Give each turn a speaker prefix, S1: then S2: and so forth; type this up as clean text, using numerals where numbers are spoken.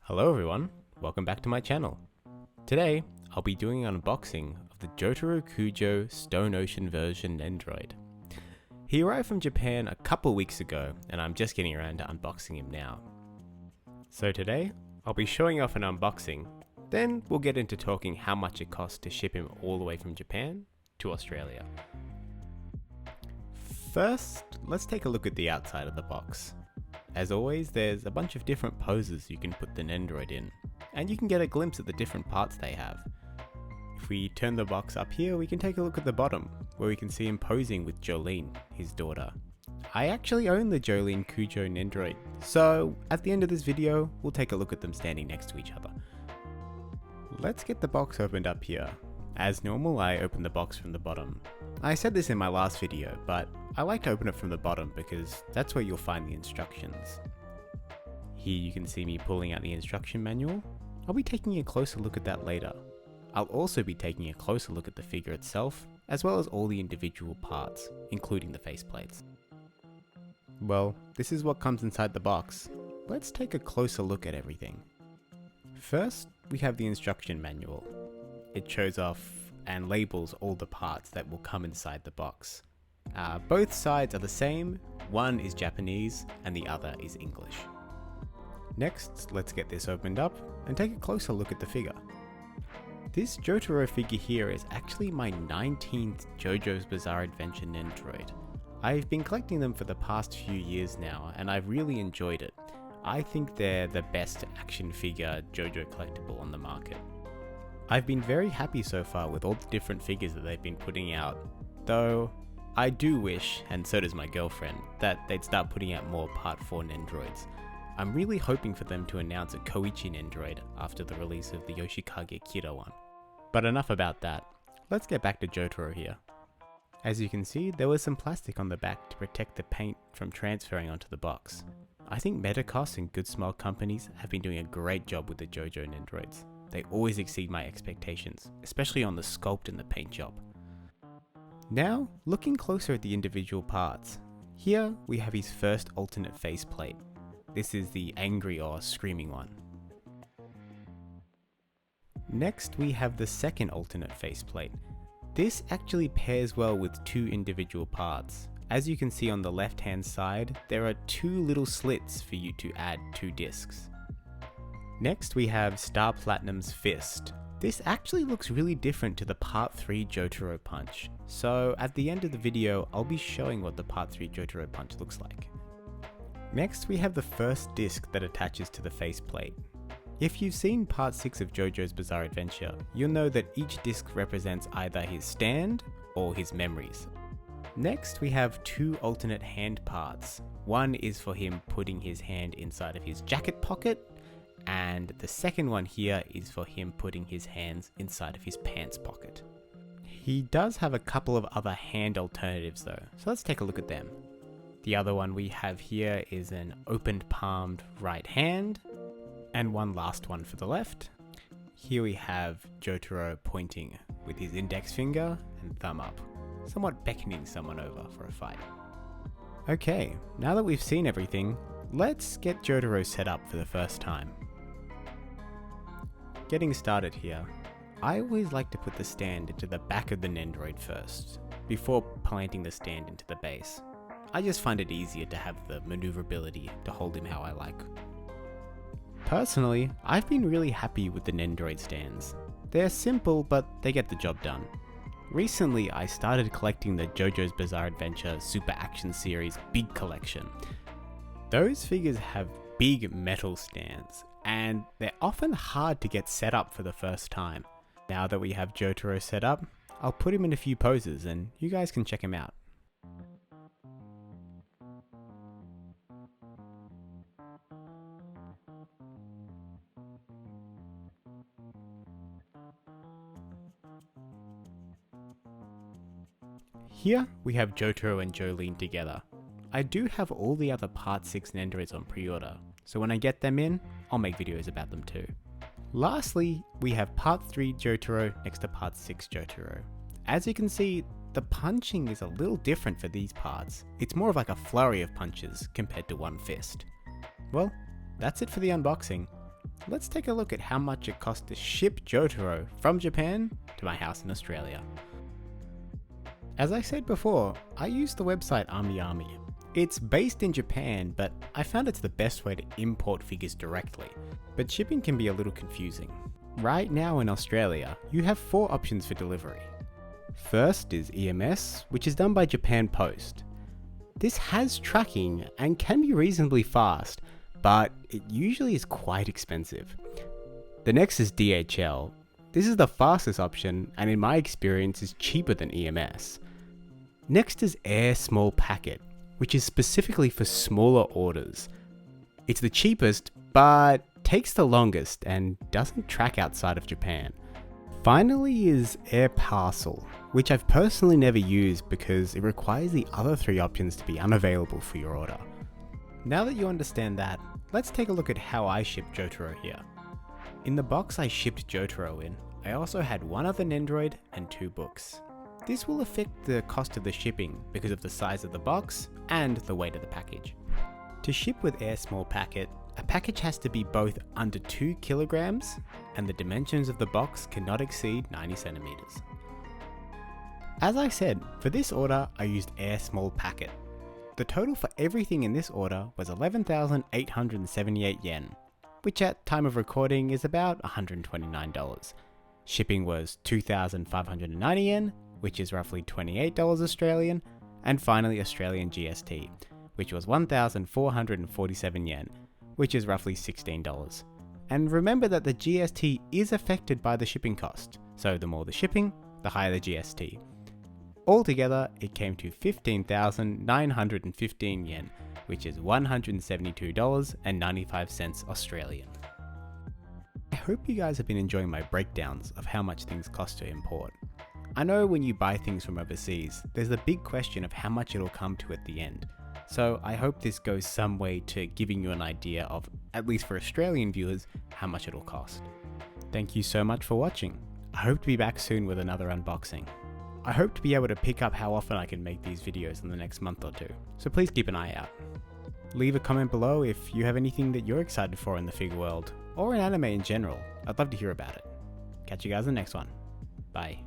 S1: Hello everyone, welcome back to my channel. Today, I'll be doing an unboxing of the Jotaro Kujo Stone Ocean version Nendoroid. He arrived from Japan a couple weeks ago and I'm just getting around to unboxing him now. So today, I'll be showing off an unboxing, then we'll get into talking how much it costs to ship him all the way from Japan to Australia. First, let's take a look at the outside of the box. As always, there's a bunch of different poses you can put the Nendoroid in, and you can get a glimpse at the different parts they have. If we turn the box up here, we can take a look at the bottom, where we can see him posing with Jolene, his daughter. I actually own the Jolene Kujo Nendoroid, so at the end of this video, we'll take a look at them standing next to each other. Let's get the box opened up here. As normal, I open the box from the bottom. I said this in my last video, but I like to open it from the bottom because that's where you'll find the instructions. Here you can see me pulling out the instruction manual. I'll be taking a closer look at that later. I'll also be taking a closer look at the figure itself, as well as all the individual parts, including the faceplates. Well, this is what comes inside the box. Let's take a closer look at everything. First, we have the instruction manual. It shows off and labels all the parts that will come inside the box. Both sides are the same, one is Japanese and the other is English. Next, let's get this opened up and take a closer look at the figure. This Jotaro figure here is actually my 19th JoJo's Bizarre Adventure Nendoroid. I've been collecting them for the past few years now and I've really enjoyed it. I think they're the best action figure JoJo collectible on the market. I've been very happy so far with all the different figures that they've been putting out, though I do wish, and so does my girlfriend, that they'd start putting out more Part 4 Nendoroids. I'm really hoping for them to announce a Koichi Nendoroid after the release of the Yoshikage Kira one. But enough about that, let's get back to Jotaro here. As you can see, there was some plastic on the back to protect the paint from transferring onto the box. I think Metacos and Good Smile companies have been doing a great job with the JoJo Nendoroids. They always exceed my expectations, especially on the sculpt and the paint job. Now, looking closer at the individual parts. Here we have his first alternate faceplate. This is the angry or screaming one. Next we have the second alternate faceplate. This actually pairs well with two individual parts. As you can see on the left hand side, there are two little slits for you to add two discs. Next we have Star Platinum's fist. This actually looks really different to the Part 3 Jotaro punch, so at the end of the video I'll be showing what the Part 3 Jotaro punch looks like. Next we have the first disc that attaches to the faceplate. If you've seen Part 6 of JoJo's Bizarre Adventure, you'll know that each disc represents either his stand or his memories. Next we have two alternate hand parts. One is for him putting his hand inside of his jacket pocket, and the second one here is for him putting his hands inside of his pants pocket. He does have a couple of other hand alternatives though, so let's take a look at them. The other one we have here is an opened palmed right hand, and one last one for the left. Here we have Jotaro pointing with his index finger and thumb up, somewhat beckoning someone over for a fight. Okay, now that we've seen everything, let's get Jotaro set up for the first time. Getting started here, I always like to put the stand into the back of the Nendoroid first, before planting the stand into the base. I just find it easier to have the maneuverability to hold him how I like. Personally, I've been really happy with the Nendoroid stands. They're simple, but they get the job done. Recently, I started collecting the JoJo's Bizarre Adventure Super Action Series Big Collection. Those figures have big metal stands, and they're often hard to get set up for the first time. Now that we have Jotaro set up, I'll put him in a few poses and you guys can check him out. Here we have Jotaro and Jolene together. I do have all the other Part 6 Nendoroids on pre-order, so when I get them in, I'll make videos about them too. Lastly, we have Part 3 Jotaro next to Part 6 Jotaro. As you can see, the punching is a little different for these parts. It's more of like a flurry of punches compared to one fist. Well, that's it for the unboxing. let's take a look at how much it cost to ship Jotaro from Japan to my house in Australia. As I said before, I use the website Amiami. It's based in Japan, but I found it's the best way to import figures directly, but shipping can be a little confusing. Right now in Australia, you have 4 options for delivery. First is EMS, which is done by Japan Post. This has tracking and can be reasonably fast, but it usually is quite expensive. The next is DHL. This is the fastest option and in my experience is cheaper than EMS. Next is Air Small Packet, which is specifically for smaller orders. It's the cheapest, but takes the longest and doesn't track outside of Japan. Finally is Air Parcel, which I've personally never used because it requires the other 3 options to be unavailable for your order. Now that you understand that, let's take a look at how I shipped Jotaro here. In the box I shipped Jotaro in, I also had 1 other Nendoroid and 2 books. This will affect the cost of the shipping because of the size of the box and the weight of the package. To ship with Air Small Packet, a package has to be both under 2 kilograms and the dimensions of the box cannot exceed 90 centimeters. As I said, for this order I used Air Small Packet. The total for everything in this order was 11,878 yen, which at time of recording is about $129. Shipping was 2,590 yen, which is roughly $28 Australian, and finally Australian GST, which was 1,447 yen, which is roughly $16. And remember that the GST is affected by the shipping cost, so the more the shipping, the higher the GST. Altogether, it came to 15,915 yen, which is $172.95 Australian. I hope you guys have been enjoying my breakdowns of how much things cost to import. I know when you buy things from overseas, there's the big question of how much it'll come to at the end. So I hope this goes some way to giving you an idea of, at least for Australian viewers, how much it'll cost. Thank you so much for watching. I hope to be back soon with another unboxing. I hope to be able to pick up how often I can make these videos in the next month or 2, so please keep an eye out. Leave a comment below if you have anything that you're excited for in the figure world, or in anime in general. I'd love to hear about it. Catch you guys in the next one. Bye.